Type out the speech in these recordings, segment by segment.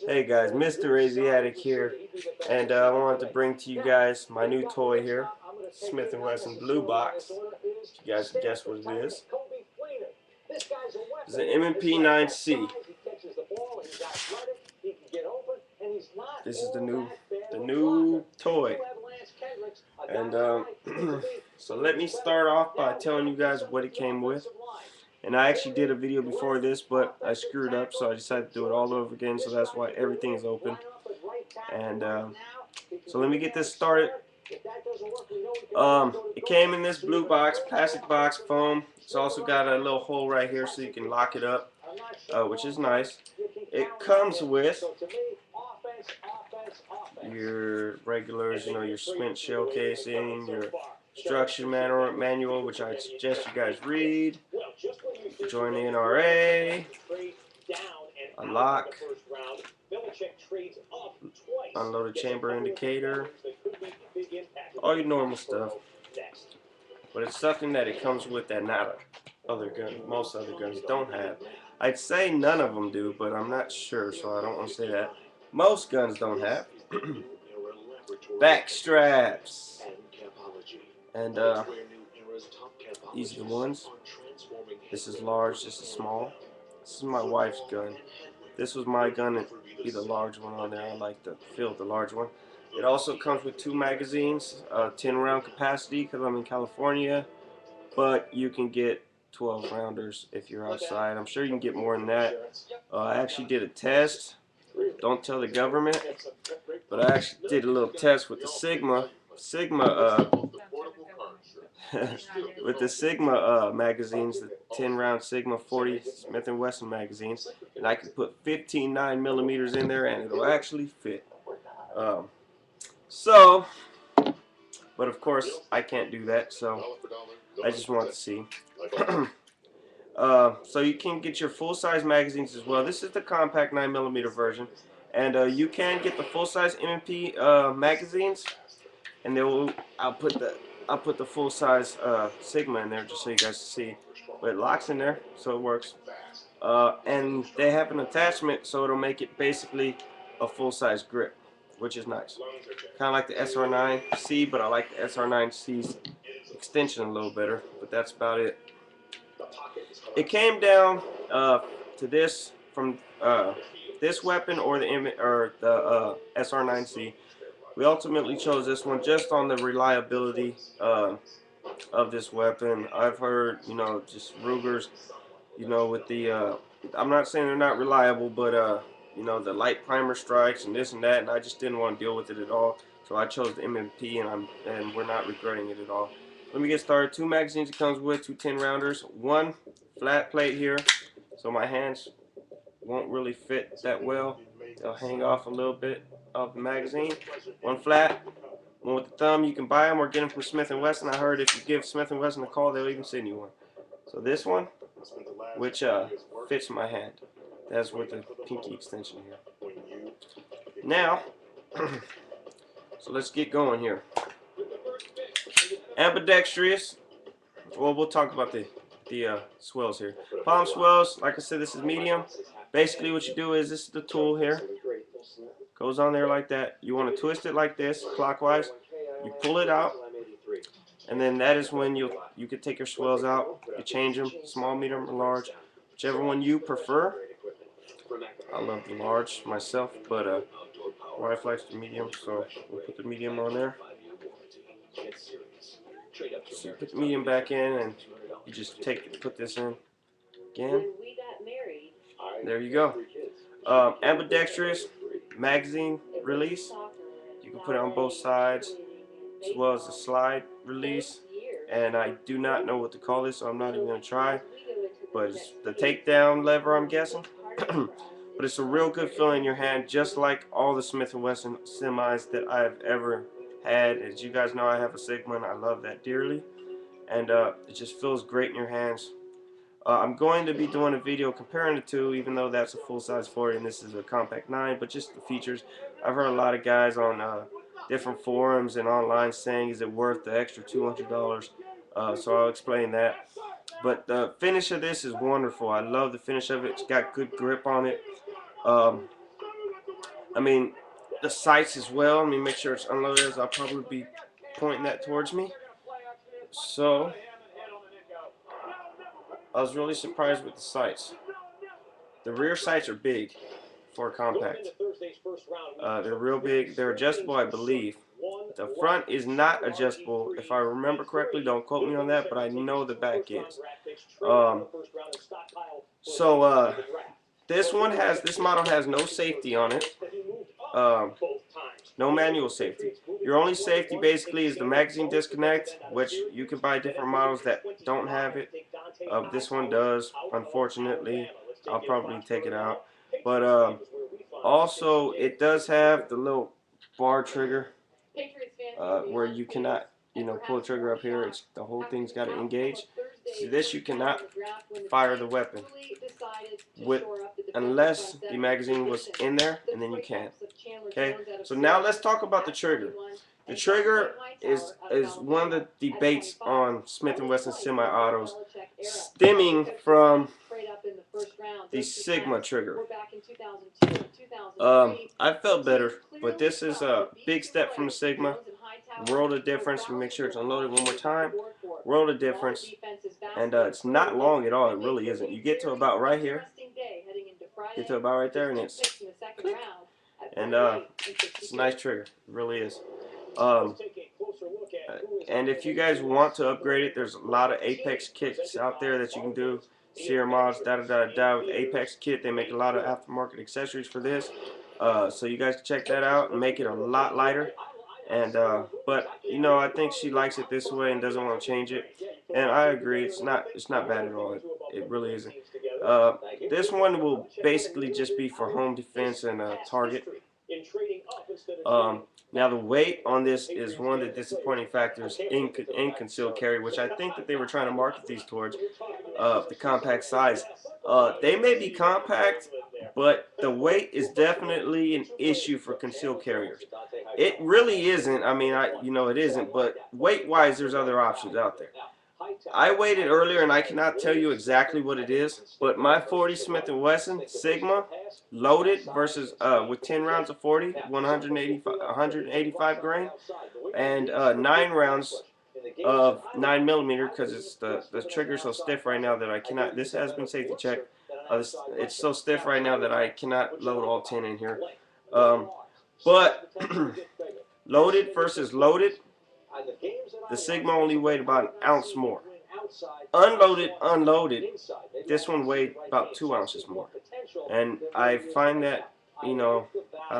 Hey guys, Mr. Asiatic here, and I wanted to bring to you guys my new toy here, Smith & Wesson Blue Box. If you guys can guess what it is. It's an M&P9c. This is the new toy, and so let me start off by telling you guys what it came with. And I actually did a video before this, but I screwed up, so I decided to do it all over again, so that's why everything is open. And so let me get this started. It came in this blue box, plastic box, foam. It's also got a little hole right here so you can lock it up, which is nice. It comes with your regulars, your splint shell casing, your instruction manual, which I suggest you guys read. Join the NRA, a lock, unloaded chamber indicator, all your normal stuff. But it's something that it comes with that most other guns don't have. I'd say none of them do, but I'm not sure, so I don't want to say that. Most guns don't have. Back straps. And these are the ones. This is large, this is small. This is my wife's gun. This was my gun, and be the large one on there. I like to fill the large one. It also comes with 2 magazines, 10-round capacity because I'm in California, but you can get 12 rounders if you're outside. I'm sure you can get more than that. I actually did a test. Don't tell the government, but I actually did a little test with the Sigma with the Sigma magazines, the 10-round Sigma 40 Smith & Wesson magazines, and I can put 15 9mm in there and it'll actually fit. But of course I can't do that, so I just want to see. So you can get your full-size magazines as well. This is the compact 9mm version, and you can get the full-size M&P magazines, and I'll put the full-size Sigma in there just so you guys see. But it locks in there, so it works. And they have an attachment, so it'll make it basically a full-size grip, which is nice. Kind of like the SR9C, but I like the SR9C's extension a little better. But that's about it. It came down to this from this weapon or the SR9C. We ultimately chose this one just on the reliability of this weapon. I've heard, just Rugers, with the I'm not saying they're not reliable, but the light primer strikes and this and that, and I just didn't want to deal with it at all. So I chose the M&P, and we're not regretting it at all. Let me get started. 2 magazines it comes with, 2 10-rounders, 1 flat plate here, so my hands won't really fit that well. They'll hang off a little bit of the magazine. 1 flat, 1 with the thumb. You can buy them or get them from Smith & Wesson. I heard if you give Smith & Wesson a call, they'll even send you one. So this one, which fits my hand. That's with the pinky extension here. Now, so let's get going here. Ambidextrous. Well, we'll talk about the swells here. Palm swells, like I said, this is medium. Basically what you do is, this is the tool here. Goes on there like that. You want to twist it like this, clockwise. You pull it out, and then that is when you could take your swells out. You change them, small, medium, or large, whichever one you prefer. I love the large myself, but wife likes the medium, so we'll put the medium on there. So you put the medium back in, and you just put this in again. There you go. Ambidextrous magazine release. You can put it on both sides, as well as a slide release. And I do not know what to call this, so I'm not even going to try. But it's the takedown lever, I'm guessing. But it's a real good feeling in your hand, just like all the Smith & Wesson semis that I've ever had. As you guys know, I have a Sigma, and I love that dearly. And it just feels great in your hands. I'm going to be doing a video comparing the two, even though that's a full-size 40 and this is a compact 9, but just the features. I've heard a lot of guys on different forums and online saying, is it worth the extra $200? So I'll explain that. But the finish of this is wonderful. I love the finish of it. It's got good grip on it. I mean, the sights as well. Let me make sure it's unloaded, as I'll probably be pointing that towards me. So I was really surprised with the sights. The rear sights are big for a compact. They're real big. They're adjustable, I believe. The front is not adjustable, if I remember correctly. Don't quote me on that, but I know the back is. This model has no safety on it. No manual safety. Your only safety basically is the magazine disconnect, which you can buy different models that don't have it. This one does, unfortunately. I'll probably take it out. But also, it does have the little bar trigger where you cannot, pull the trigger up here. The whole thing's got to engage. See, this you cannot fire the weapon unless the magazine was in there, and then you can. Okay, so now let's talk about the trigger. The trigger is one of the debates on Smith & Wesson semi-autos, stemming from the Sigma trigger. I felt better, but this is a big step from the Sigma. World of difference. Make sure it's unloaded one more time. World of difference, and it's not long at all. It really isn't. You get to about right here. Get to about right there, and it's click. And it's a nice trigger. It really is. And if you guys want to upgrade it, there's a lot of Apex kits out there that you can do. Sierra mods, with Apex kit. They make a lot of aftermarket accessories for this. So you guys can check that out and make it a lot lighter. And but I think she likes it this way and doesn't want to change it. And I agree, it's not bad at all. It really isn't. This one will basically just be for home defense and target. Now the weight on this is one of the disappointing factors in concealed carry, which I think that they were trying to market these towards the compact size. They may be compact, but the weight is definitely an issue for concealed carriers. It really isn't. I mean, it isn't, but weight-wise, there's other options out there. I weighed it earlier, and I cannot tell you exactly what it is, but my 40 Smith & Wesson Sigma loaded versus with 10 rounds of 40, 185 grain, and 9 rounds of 9mm, because it's the trigger's so stiff right now that I cannot. This has been safety checked. It's so stiff right now that I cannot load all 10 in here. But loaded versus loaded, the Sigma only weighed about an ounce more. Unloaded, this one weighed about 2 ounces more. And I find that, I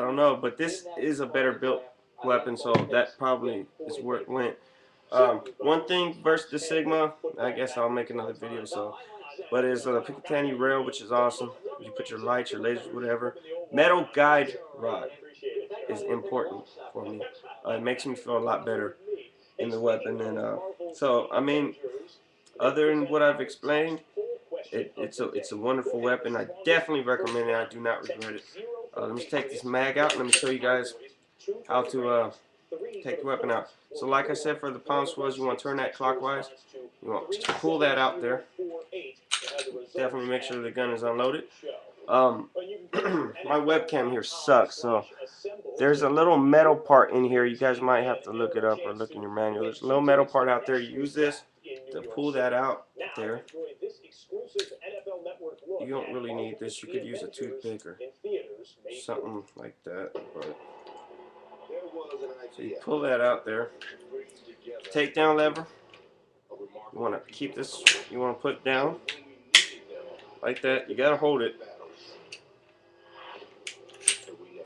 don't know, but this is a better built weapon, so that probably is where it went. One thing versus the Sigma, I guess I'll make another video, but it's a Picatinny rail, which is awesome. You put your lights, your lasers, whatever. Metal guide rod is important for me. It makes me feel a lot better in the weapon, and so I mean, other than what I've explained, it's a wonderful weapon. I definitely recommend it. I do not regret it. Let me take this mag out and let me show you guys how to take the weapon out. So like I said, for the palm swells, you want to turn that clockwise. You want to pull that out there. Definitely make sure the gun is unloaded. My webcam here sucks, so there's a little metal part in here. You guys might have to look it up or look in your manual. There's a little metal part out there. Use this to pull that out there. You don't really need this. You could use a toothpick or something like that. But so you pull that out there. Takedown lever. You want to keep this. You want to put it down like that. You got to hold it.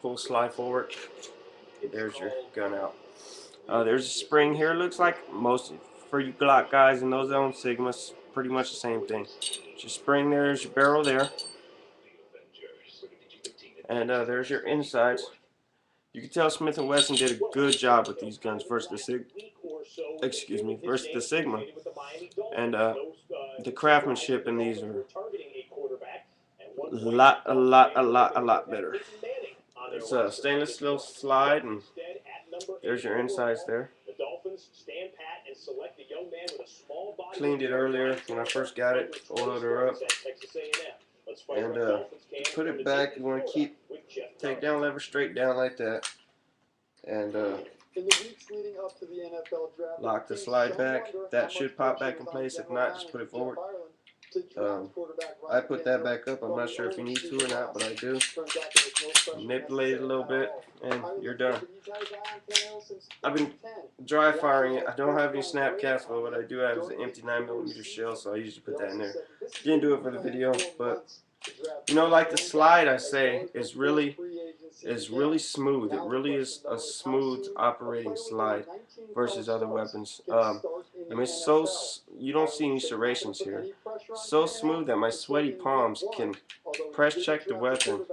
Pull, slide forward. There's your gun out. There's a spring here. Looks like most for you Glock guys and those that own Sigmas, pretty much the same thing. Your spring there, there's your barrel there, and there's your insides. You can tell Smith & Wesson did a good job with these guns versus the Sigma, and the craftsmanship in these are a lot better. It's a stainless steel slide, and there's your insides there. Cleaned it earlier when I first got it, oiled her up, and put it back. You want to takedown lever straight down like that, and lock the slide back. That should pop back in place. If not, just put it forward. I put that back up. I'm not sure if you need to or not, but I do. Manipulate it a little bit, and you're done. I've been dry firing it. I don't have any snap caps, but what I do have is an empty 9mm shell, so I usually put that in there. Didn't do it for the video, but you know, like the slide, I say, is really smooth. It really is a smooth operating slide versus other weapons. I mean, you don't see any serrations here. So smooth that my sweaty palms can press check the weapon,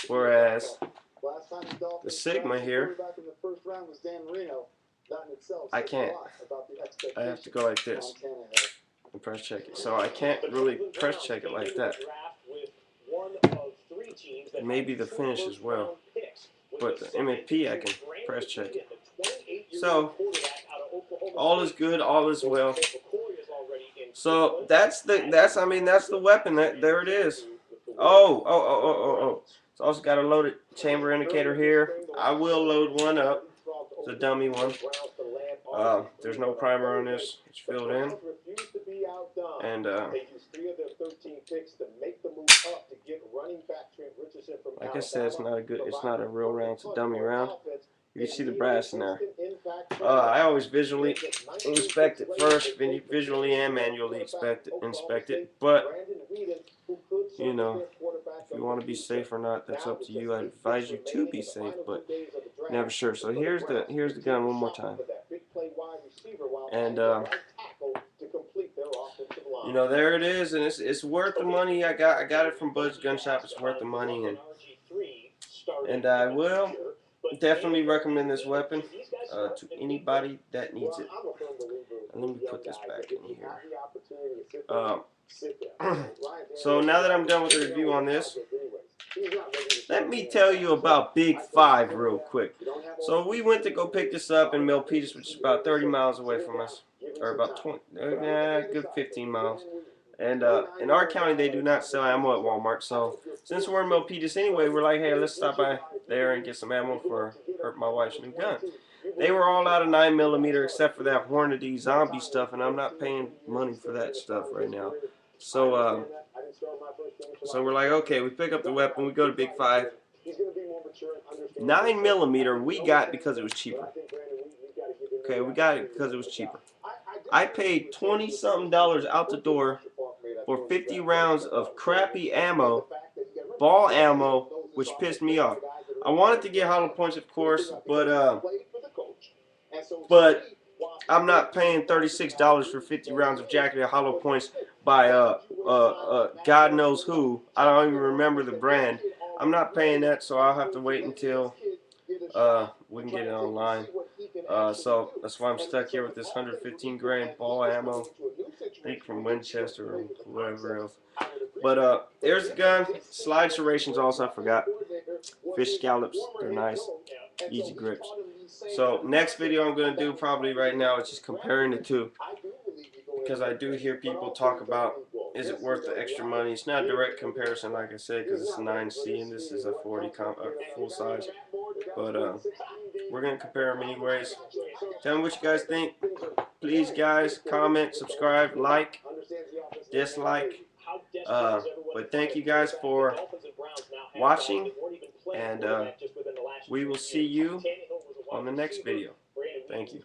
whereas the Sigma here, I can't. I have to go like this and press check it. So I can't really press check it like that. Maybe the finish as well, but the M&P I can press check it. So all is good, all is well. So that's the weapon. There it is. Oh. It's also got a loaded chamber indicator here. I will load one up. It's a dummy one. There's no primer on this. It's filled in. And like I said, it's not a real round. It's a dummy round. You can see the brass in there. I always visually inspect it first, visually and manually inspect it. But you know, if you want to be safe or not, that's up to you. I advise you to be safe, but never sure. So here's the gun one more time. And you know, there it is, and it's worth the money. I got it from Bud's Gun Shop. It's worth the money, and I will definitely recommend this weapon to anybody that needs it. And let me put this back in here. So now that I'm done with the review on this, let me tell you about Big 5 real quick. So we went to go pick this up in Milpitas, which is about 30 miles away from us, or about 20, good 15 miles. And in our county, they do not sell ammo at Walmart. So since we're in Milpitas anyway, we're like, hey, let's stop by there and get some ammo for my wife's new gun. They were all out of 9mm except for that Hornady zombie stuff, and I'm not paying money for that stuff right now. So so we're like, okay, we pick up the weapon, we go to Big 5. 9mm we got because it was cheaper. Okay, we got it because it was cheaper. I paid $20-something out the door for 50 rounds of crappy ammo, ball ammo, which pissed me off. I wanted to get hollow points, of course, but I'm not paying $36 for 50 rounds of jacketed hollow points by God knows who. I don't even remember the brand. I'm not paying that, so I'll have to wait until we can get it online. So that's why I'm stuck here with this 115 grain ball ammo, I think from Winchester or whoever else. But there's the gun. Slide serrations also, I forgot. Fish scallops, they're nice. Easy grips. So next video I'm going to do probably right now is just comparing the two, because I do hear people talk about, is it worth the extra money? It's not a direct comparison, like I said, because it's a 9C and this is a 40 full size. But we're going to compare them anyways. Tell me what you guys think. Please, guys, comment, subscribe, like, dislike. But thank you guys for watching, and we will see you on the next video. Thank you.